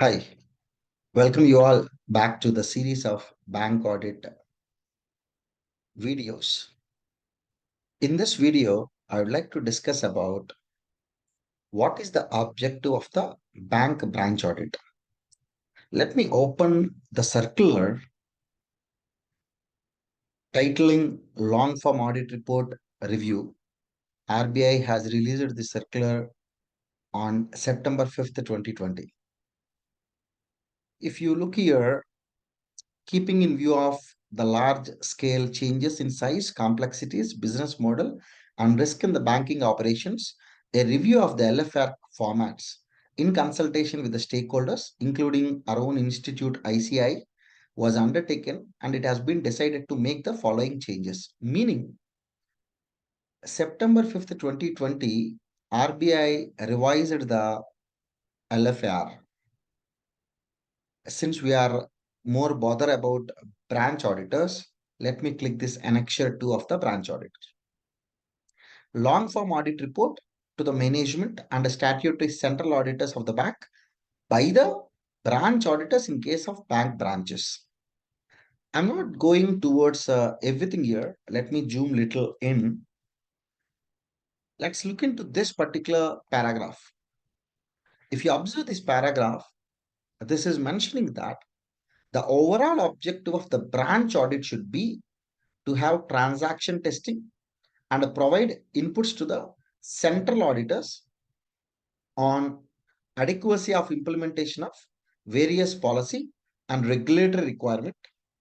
Hi, welcome you all back to the series of bank audit videos. In this video, I would like to discuss about what is the objective of the bank branch audit. Let me open the circular titling Long Form Audit Report Review. RBI has released the circular on September 5th, 2020. If you look here, keeping in view of the large scale changes in size, complexities, business model, and risk in the banking operations, a review of the LFR formats in consultation with the stakeholders, including our own institute ICI, was undertaken, and it has been decided to make the following changes. Meaning, September 5th, 2020, RBI revised the LFR. Since we are more bother about branch auditors, let me click this annexure 2 of the branch audit. Long form audit report to the management and the statutory central auditors of the bank by the branch auditors in case of bank branches. I'm not going towards everything here. Let me zoom little in. Let's look into this particular paragraph. If you observe this paragraph, this is mentioning that the overall objective of the branch audit should be to have transaction testing and provide inputs to the central auditors on adequacy of implementation of various policy and regulatory requirement,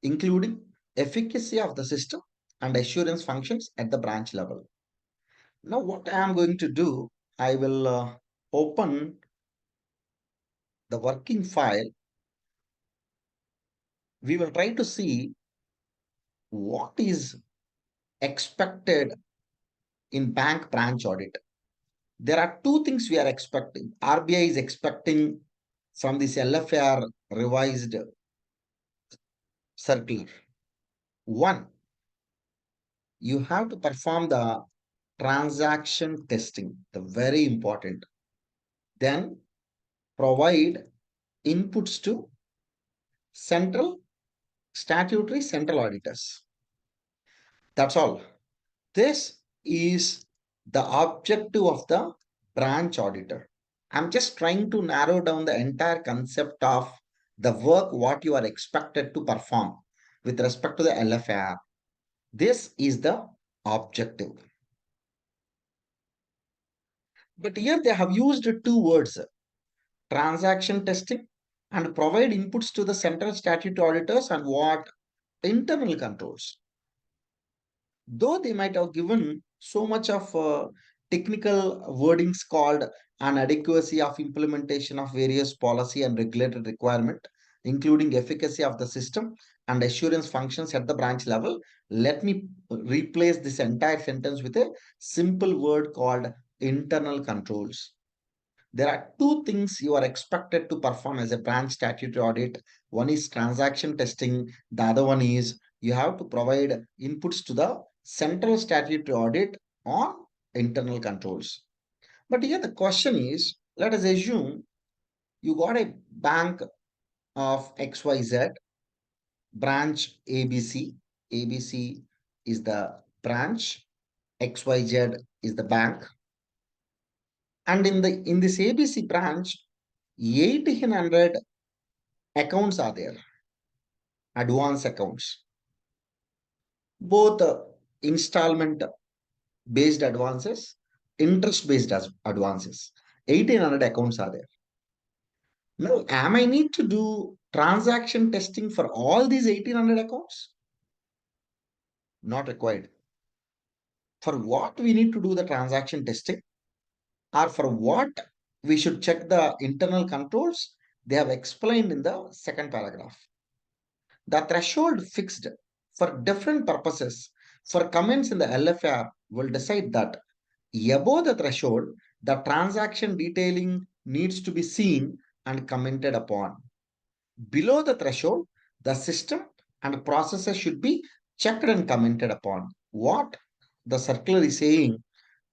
including efficacy of the system and assurance functions at the branch level. Now, what I am going to do, I will open the working file. We will try to see what is expected in bank branch audit. There are two things we are expecting. RBI is expecting from this LFR revised circular. One, you have to perform the transaction testing, the very important. Then provide inputs to statutory central auditors. That's all. This is the objective of the branch auditor. I'm just trying to narrow down the entire concept of the work what you are expected to perform with respect to the LFR. This is the objective. But here they have used two words, transaction testing and provide inputs to the central statutory auditors and what internal controls. Though they might have given so much of technical wordings called an adequacy of implementation of various policy and regulatory requirement, including efficacy of the system and assurance functions at the branch level, let me replace this entire sentence with a simple word called internal controls. There are two things you are expected to perform as a branch statutory audit. One is transaction testing. The other one is you have to provide inputs to the central statutory audit on internal controls. But here the question is, let us assume you got a bank of XYZ, branch ABC. ABC is the branch, XYZ is the bank. And in this ABC branch, 1800 accounts are there, advance accounts, both installment based advances, interest based advances. 1800 accounts are there. Now, am I need to do transaction testing for all these 1800 accounts? Not required. For what we need to do the transaction testing, or for what we should check the internal controls, they have explained in the second paragraph. The threshold fixed for different purposes for comments in the LFR will decide that above the threshold, the transaction detailing needs to be seen and commented upon. Below the threshold, the system and processes should be checked and commented upon. What the circular is saying,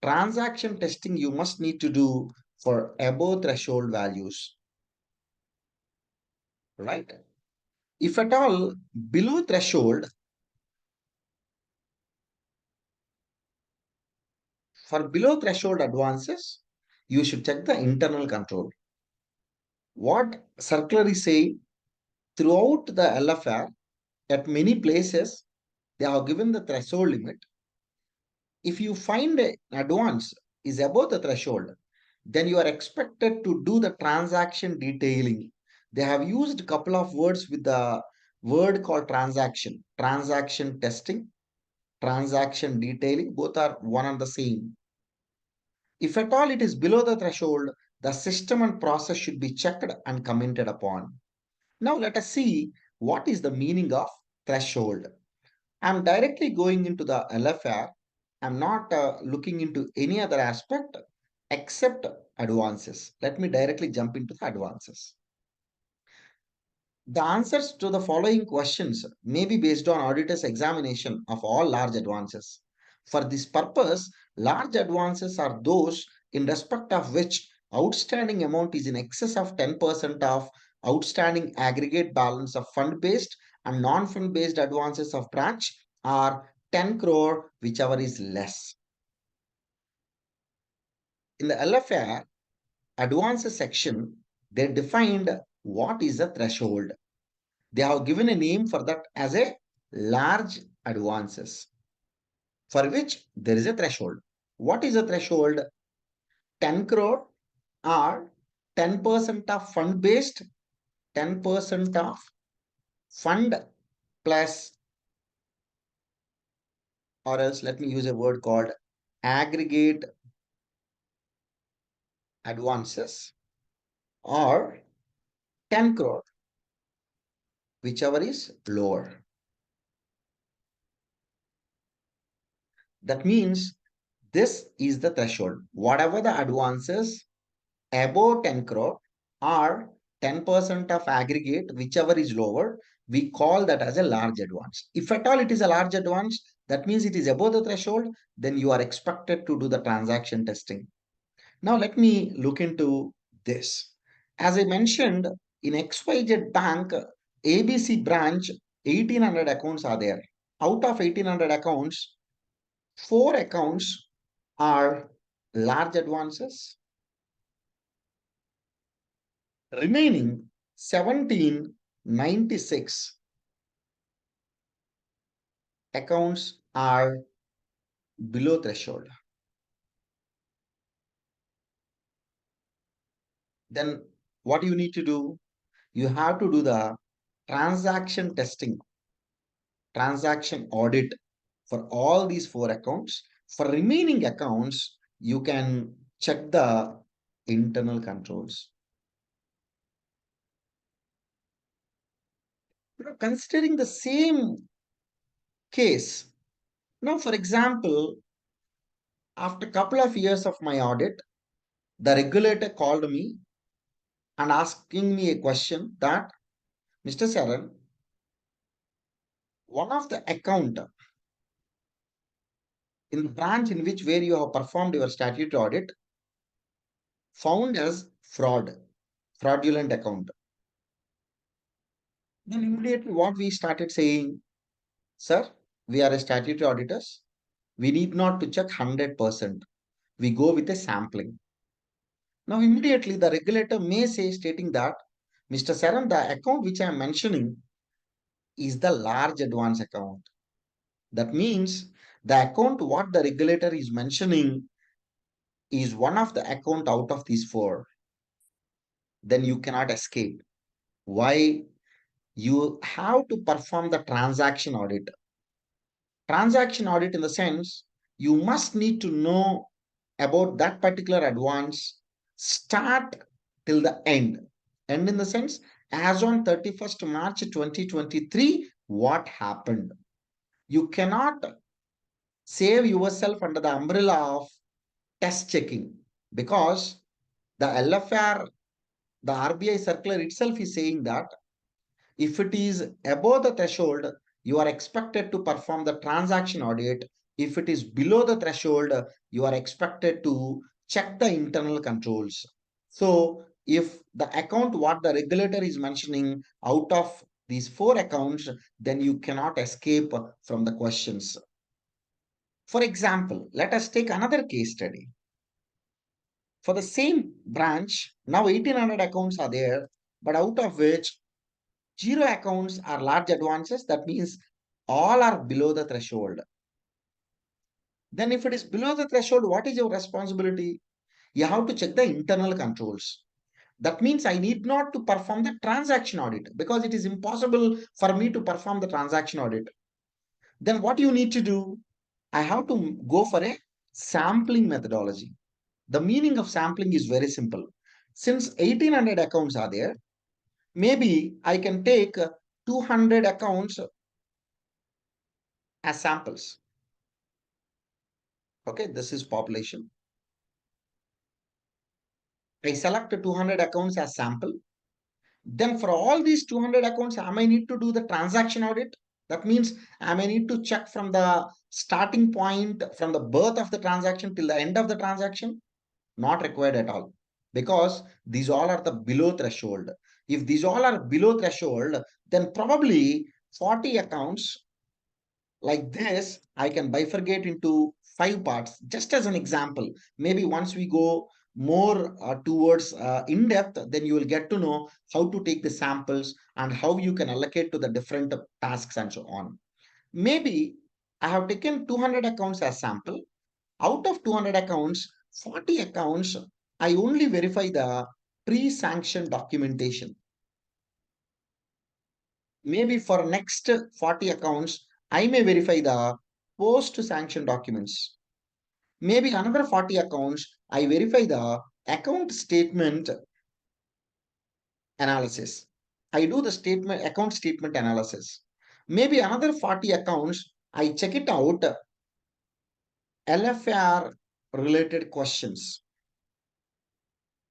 transaction testing you must need to do for above threshold values, right? If at all below threshold, for below threshold advances, you should check the internal control. What circular is saying, throughout the LFR, at many places, they have given the threshold limit. If you find an advance is above the threshold, then you are expected to do the transaction detailing. They have used a couple of words with the word called transaction testing, transaction detailing, both are one and the same. If at all it is below the threshold, the system and process should be checked and commented upon. Now let us see what is the meaning of threshold. I'm directly going into the LFR. I'm not looking into any other aspect except advances. Let me directly jump into the advances. The answers to the following questions may be based on auditor's examination of all large advances. For this purpose, large advances are those in respect of which outstanding amount is in excess of 10% of outstanding aggregate balance of fund-based and non-fund-based advances of branch, or 10 crore, whichever is less. In the LFR advances section, they defined what is the threshold. They have given a name for that as a large advances, for which there is a threshold. What is a threshold? 10 crore or 10% of fund based, 10% of fund plus, or else let me use a word called aggregate advances, or 10 crore, whichever is lower. That means this is the threshold. Whatever the advances above 10 crore or 10% of aggregate, whichever is lower, we call that as a large advance. If at all it is a large advance, that means it is above the threshold, then you are expected to do the transaction testing. Now let me look into this. As I mentioned, in XYZ Bank, ABC branch, 1800 accounts are there. Out of 1800 accounts, 4 accounts are large advances. Remaining 1796 accounts are below threshold. Then what you need to do? You have to do the transaction testing, transaction audit for all these 4 accounts. For remaining accounts, you can check the internal controls. Considering the same case, now for example, after a couple of years of my audit, the regulator called me and asking me a question that, Mr. Saran, one of the account in the branch in which where you have performed your statutory audit found as fraudulent account. Then immediately what we started saying, sir, we are a statutory auditors. We need not to check 100%. We go with a sampling. Now immediately the regulator may say stating that, Mr. Saran, the account which I am mentioning is the large advance account. That means the account what the regulator is mentioning is one of the account out of these 4. Then you cannot escape. Why? You have to perform the transaction audit. Transaction audit in the sense you must need to know about that particular advance start till the end. And in the sense, as on 31st March 2023, what happened? You cannot save yourself under the umbrella of test checking, because the LFR, the RBI circular itself is saying that if it is above the threshold, you are expected to perform the transaction audit. If it is below the threshold, you are expected to check the internal controls. So if the account what the regulator is mentioning out of these four accounts, then you cannot escape from the questions. For example, let us take another case study. For the same branch, now 1800 accounts are there, but out of which zero accounts are large advances. That means all are below the threshold. Then if it is below the threshold, what is your responsibility? You have to check the internal controls. That means I need not to perform the transaction audit because it is impossible for me to perform the transaction audit. Then what you need to do? I have to go for a sampling methodology. The meaning of sampling is very simple. Since 1800 accounts are there, maybe I can take 200 accounts as samples. Okay, this is population. I select 200 accounts as sample. Then for all these 200 accounts, I may need to do the transaction audit. That means I may need to check from the starting point, from the birth of the transaction till the end of the transaction. Not required at all because these all are the below threshold. If these all are below threshold, then probably 40 accounts like this, I can bifurcate into five parts. Just as an example, maybe once we go more towards in depth, then you will get to know how to take the samples and how you can allocate to the different tasks and so on. Maybe I have taken 200 accounts as sample. Out of 200 accounts, 40 accounts, I only verify the pre-sanction documentation. Maybe for next 40 accounts, I may verify the post-sanction documents. Maybe another 40 accounts, I verify the account statement analysis. I do the account statement analysis. Maybe another 40 accounts, I check it out LFR related questions.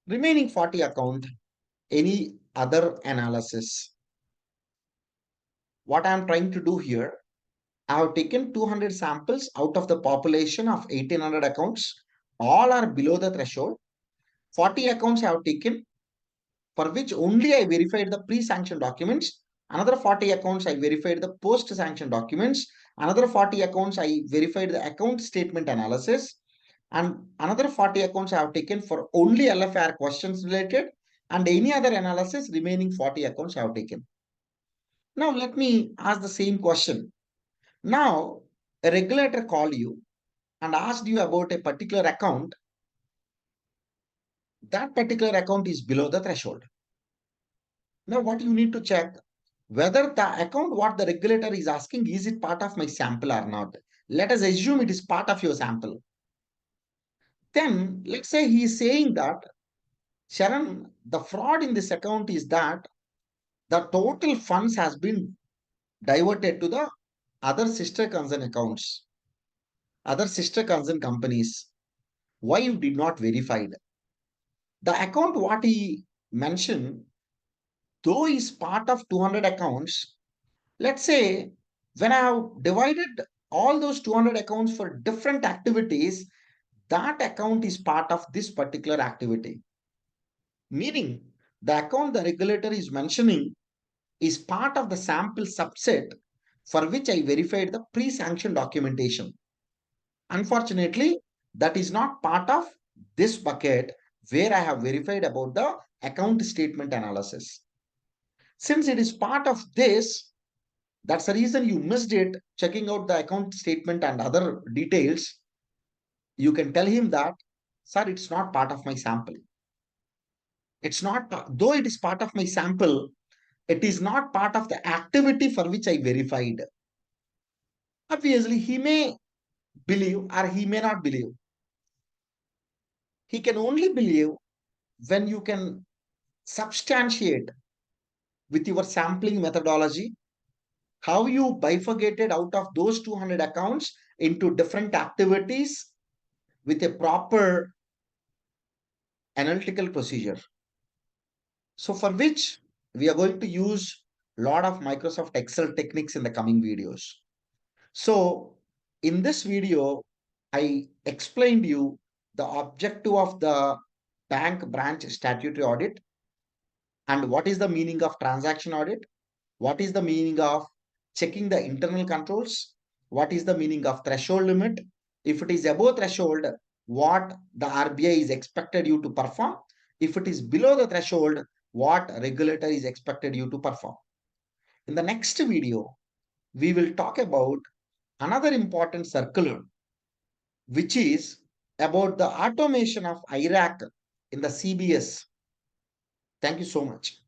Remaining 40 account, any other analysis. What I am trying to do here, I have taken 200 samples out of the population of 1800 accounts. All are below the threshold. 40 accounts I have taken for which only I verified the pre-sanction documents. Another 40 accounts I verified the post-sanction documents. Another 40 accounts I verified the account statement analysis. And another 40 accounts I have taken for only LFR questions related and any other analysis remaining 40 accounts I have taken. Now let me ask the same question. Now a regulator called you and asked you about a particular account. That particular account is below the threshold. Now what you need to check whether the account what the regulator is asking, is it part of my sample or not? Let us assume it is part of your sample. Then let's say he is saying that, Sharon, the fraud in this account is that the total funds has been diverted to the other sister concern accounts, other sister concern companies. Why you did not verify it? The account what he mentioned, though is part of 200 accounts, let's say when I have divided all those 200 accounts for different activities, that account is part of this particular activity. Meaning the account the regulator is mentioning is part of the sample subset for which I verified the pre-sanction documentation. Unfortunately, that is not part of this bucket where I have verified about the account statement analysis. Since it is part of this, that's the reason you missed it, checking out the account statement and other details. You can tell him that, sir, it's not part of my sample. It's not, though it is part of my sample, it is not part of the activity for which I verified. Obviously, he may believe or he may not believe. He can only believe when you can substantiate with your sampling methodology how you bifurcated out of those 200 accounts into different activities with a proper analytical procedure. So for which we are going to use a lot of Microsoft Excel techniques in the coming videos. So in this video, I explained you the objective of the bank branch statutory audit, and what is the meaning of transaction audit, what is the meaning of checking the internal controls, what is the meaning of threshold limit, if it is above threshold, what the RBI is expected you to perform, if it is below the threshold, what regulator is expected you to perform. In the next video, we will talk about another important circular, which is about the automation of IRAC in the CBS. Thank you so much.